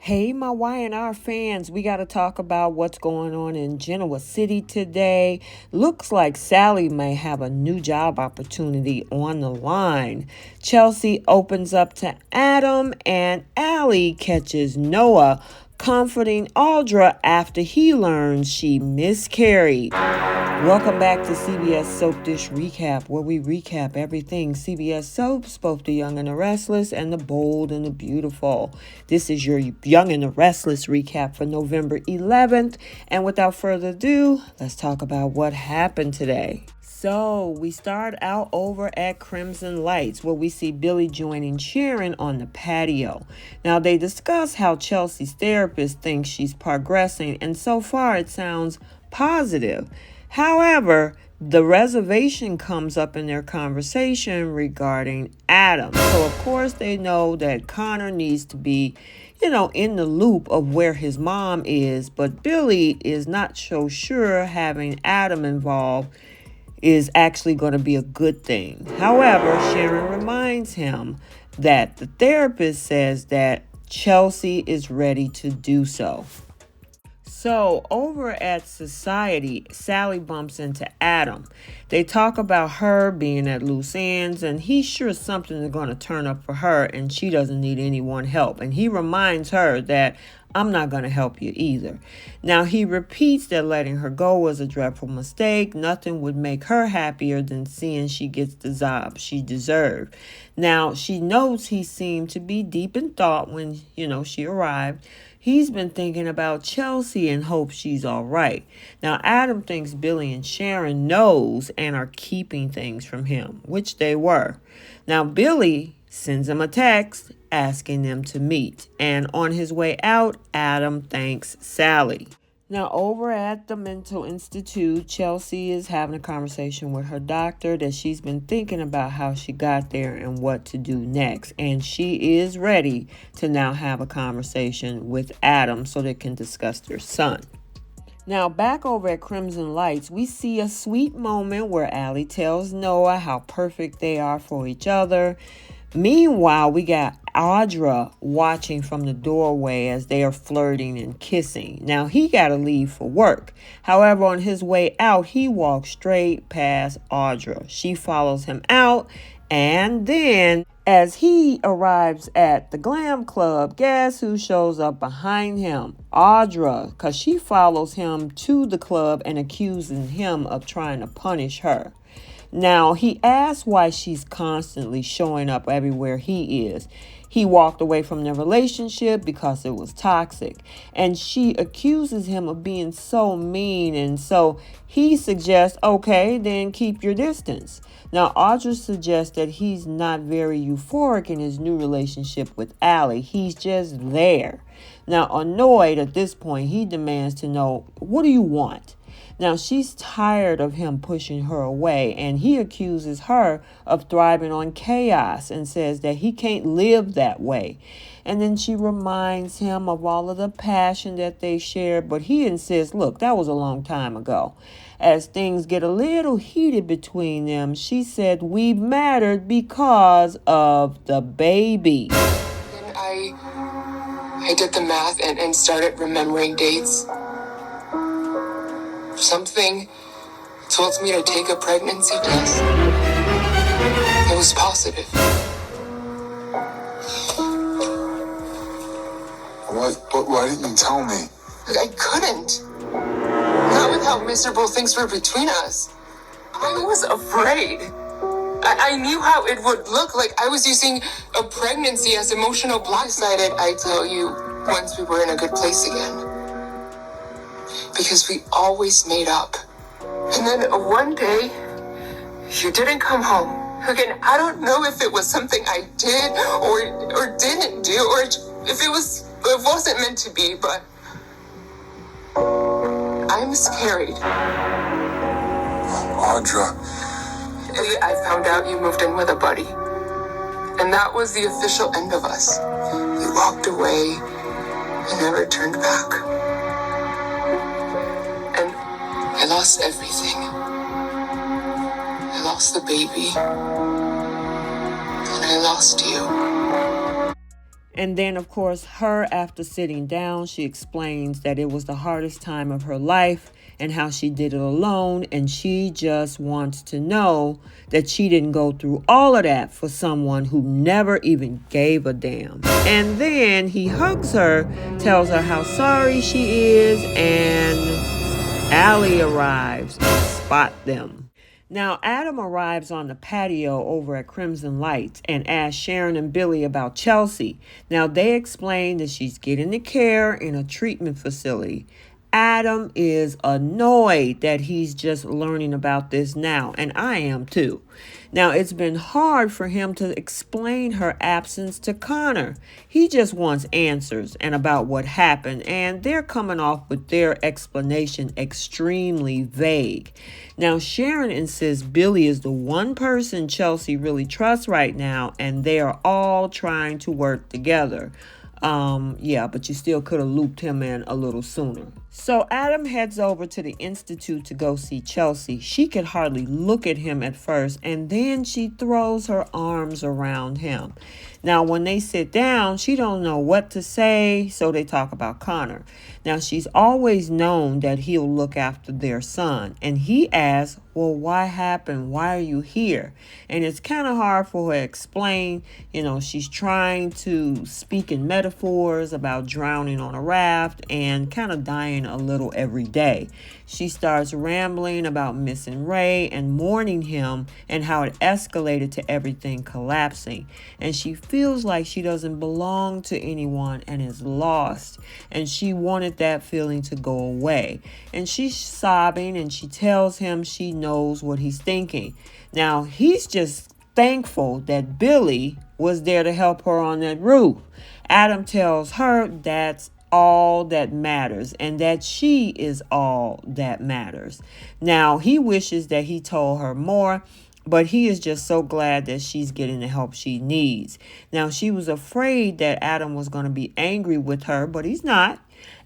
Hey, my Y&R fans, we got to talk about what's going on in Genoa City today. Looks like Sally may have a new job opportunity on the line. Chelsea opens up to Adam, and Allie catches Noah comforting Audra after he learns she miscarried. Welcome back to CBS Soap Dish Recap, where we recap everything CBS soaps, both the young and the restless and the bold and the beautiful. This is your Young and the Restless recap for November 11th. And without further ado, let's talk about what happened today. So we start out over at Crimson Lights, where we see Billy joining Sharon on the patio. Now they discuss how Chelsea's therapist thinks she's progressing, and so far it sounds positive. However, the reservation comes up in their conversation regarding Adam. So, of course, they know that Connor needs to be, in the loop of where his mom is. But Billy is not so sure having Adam involved is actually going to be a good thing. However, Sharon reminds him that the therapist says that Chelsea is ready to do so. So over at Society, Sally bumps into Adam. They talk about her being at loose ends, and he's sure something is going to turn up for her, and she doesn't need anyone's help. And he reminds her that I'm not going to help you either. Now, he repeats that letting her go was a dreadful mistake. Nothing would make her happier than seeing she gets the job she deserved. Now, she notes he seemed to be deep in thought when, she arrived. He's been thinking about Chelsea and hopes she's all right. Now, Adam thinks Billy and Sharon knows and are keeping things from him, which they were. Now, Billy sends him a text asking them to meet. And on his way out, Adam thanks Sally. Now, over at the mental institute, Chelsea is having a conversation with her doctor that she's been thinking about how she got there and what to do next. And she is ready to now have a conversation with Adam so they can discuss their son. Now, back over at Crimson Lights, we see a sweet moment where Allie tells Noah how perfect they are for each other. Meanwhile, we got Audra watching from the doorway as they are flirting and kissing. Now, he got to leave for work. However, on his way out, he walks straight past Audra. She follows him out, and then as he arrives at the glam club, guess who shows up behind him? Audra, because she follows him to the club and accuses him of trying to punish her. Now, he asks why she's constantly showing up everywhere he is. He walked away from their relationship because it was toxic. And she accuses him of being so mean. And so he suggests, okay, then keep your distance. Now, Audra suggests that he's not very euphoric in his new relationship with Allie. He's just there. Now, annoyed at this point, he demands to know, what do you want? Now, she's tired of him pushing her away, and he accuses her of thriving on chaos and says that he can't live that way. And then she reminds him of all of the passion that they shared, but he insists, look, that was a long time ago. As things get a little heated between them, she said we mattered because of the baby. Then I did the math and started remembering dates. Something told me to take a pregnancy test. It was positive. Why didn't you tell me? I couldn't. Not with how miserable things were between us. I was afraid. I knew how it would look. Like I was using a pregnancy as emotional blackmail. I'd tell you once we were in a good place again. Because we always made up. And then one day, you didn't come home. Again, I don't know if it was something I did or didn't do, or if it wasn't meant to be, but I'm miscarried. Audra. I found out you moved in with a buddy. And that was the official end of us. You walked away and never turned back. I lost everything. I lost the baby. And I lost you. And then, of course, her, after sitting down, she explains that it was the hardest time of her life and how she did it alone. And she just wants to know that she didn't go through all of that for someone who never even gave a damn. And then he hugs her, tells her how sorry she is, and Allie arrives and spot them. Now, Adam arrives on the patio over at Crimson Lights and asks Sharon and Billy about Chelsea. Now, they explain that she's getting the care in a treatment facility. Adam is annoyed that he's just learning about this now, and I am too. Now, it's been hard for him to explain her absence to Connor. He just wants answers and about what happened, and they're coming off with their explanation extremely vague. Now, Sharon insists Billy is the one person Chelsea really trusts right now, and they are all trying to work together. But you still could have looped him in a little sooner. So Adam heads over to the Institute to go see Chelsea. She could hardly look at him at first, and then she throws her arms around him. Now, when they sit down, she don't know what to say, so they talk about Connor. Now, she's always known that he'll look after their son, and he asks, well, why happened? Why are you here? And it's kind of hard for her to explain. She's trying to speak in metaphors about drowning on a raft and kind of dying a little every day. She starts rambling about missing Ray and mourning him and how it escalated to everything collapsing. And she feels like she doesn't belong to anyone and is lost. And she wanted that feeling to go away. And she's sobbing, and she tells him she knows what he's thinking. Now, he's just thankful that Billy was there to help her on that roof. Adam tells her that's all that matters and that she is all that matters. Now, he wishes that he told her more, but he is just so glad that she's getting the help she needs. Now, she was afraid that Adam was going to be angry with her, but he's not.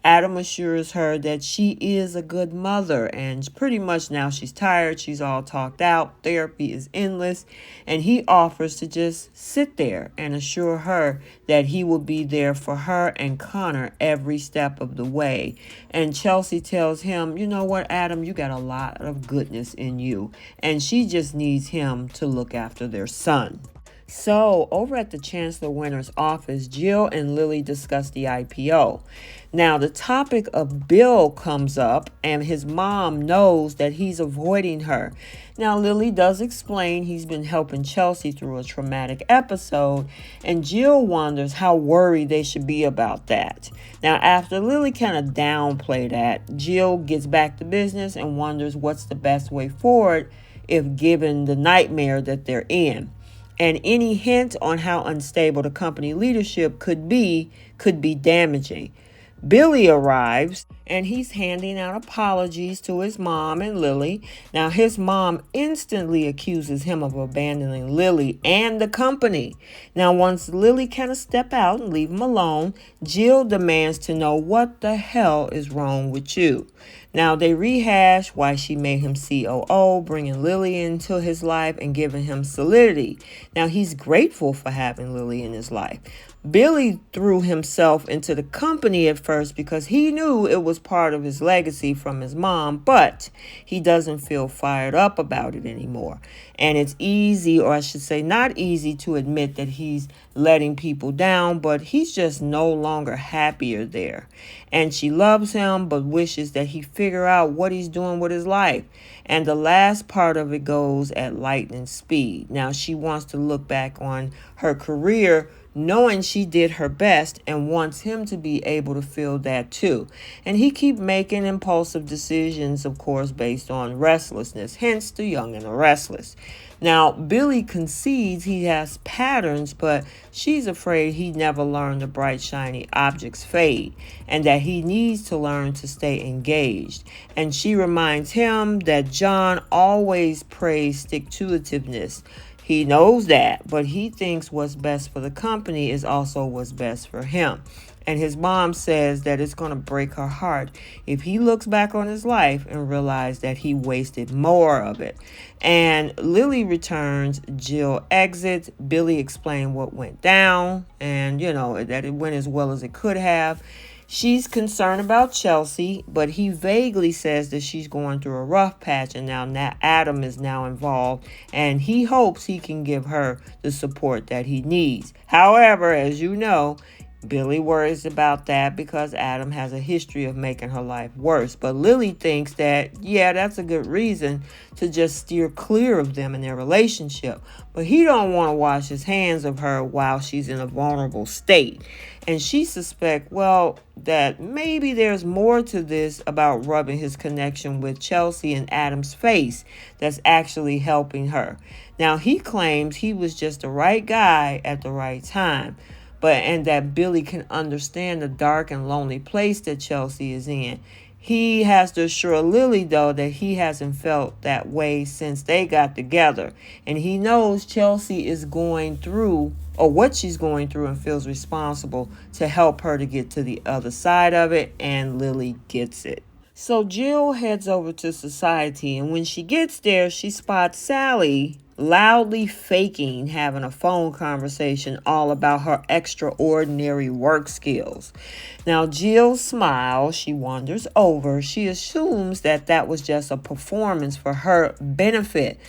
Adam assures her that she is a good mother, and pretty much now she's tired. She's all talked out. Therapy is endless, and he offers to just sit there and assure her that he will be there for her and Connor every step of the way. And Chelsea tells him, you know what, Adam, you got a lot of goodness in you, and she just needs him to look after their son. So, over at the Chancellor Winter's office, Jill and Lily discuss the IPO. Now, the topic of Bill comes up, and his mom knows that he's avoiding her. Now, Lily does explain he's been helping Chelsea through a traumatic episode, and Jill wonders how worried they should be about that. Now, after Lily kind of downplayed that, Jill gets back to business and wonders what's the best way forward if given the nightmare that they're in. And any hint on how unstable the company leadership could be damaging. Billy arrives, and he's handing out apologies to his mom and Lily. Now, his mom instantly accuses him of abandoning Lily and the company. Now, once Lily kind of step out and leave him alone, Jill demands to know what the hell is wrong with you. Now, they rehash why she made him COO, bringing Lily into his life and giving him solidity. Now, he's grateful for having Lily in his life. Billy threw himself into the company at first because he knew it was part of his legacy from his mom, but he doesn't feel fired up about it anymore. And it's easy, or I should say not easy, to admit that he's letting people down, but he's just no longer happier there. And she loves him, but wishes that he figure out what he's doing with his life. And the last part of it goes at lightning speed. Now, she wants to look back on her career knowing she did her best and wants him to be able to feel that too. And he keep making impulsive decisions, of course, based on restlessness, hence the young and the restless. Now, Billy concedes he has patterns, but she's afraid he never learned the bright, shiny objects fade and that he needs to learn to stay engaged. And she reminds him that John always praised stick-to-itiveness. He knows that, but he thinks what's best for the company is also what's best for him. And his mom says that it's going to break her heart if he looks back on his life and realizes that he wasted more of it. And Lily returns. Jill exits. Billy explained what went down and, that it went as well as it could have. She's concerned about Chelsea, but he vaguely says that she's going through a rough patch, and now Adam is now involved, and he hopes he can give her the support that he needs. However, as you know, Billy worries about that because Adam has a history of making her life worse. But Lily thinks that, that's a good reason to just steer clear of them and their relationship. But he don't want to wash his hands of her while she's in a vulnerable state. And she suspects, that maybe there's more to this about rubbing his connection with Chelsea in Adam's face that's actually helping her. Now, he claims he was just the right guy at the right time. And that Billy can understand the dark and lonely place that Chelsea is in. He has to assure Lily, though, that he hasn't felt that way since they got together. And he knows Chelsea is going through, or what she's going through, and feels responsible to help her to get to the other side of it. And Lily gets it. So Jill heads over to Society, and when she gets there, she spots Sally loudly faking having a phone conversation all about her extraordinary work skills. Now, Jill smiles. She wanders over. She assumes that was just a performance for her benefit.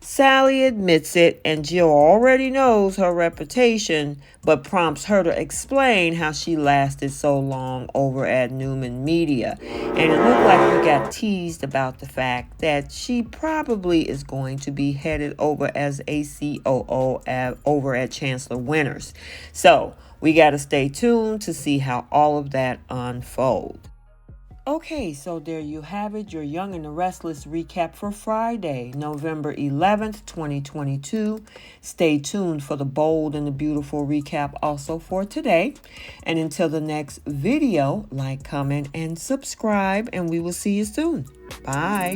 Sally admits it, and Jill already knows her reputation, but prompts her to explain how she lasted so long over at Newman Media. And it looked like we got teased about the fact that she probably is going to be headed over as a COO over at Chancellor Winters. So we got to stay tuned to see how all of that unfolds. Okay, so there you have it, your Young and the Restless recap for Friday, November 11th, 2022. Stay tuned for the bold and the beautiful recap also for today. And until the next video, like, comment, and subscribe, and we will see you soon. Bye.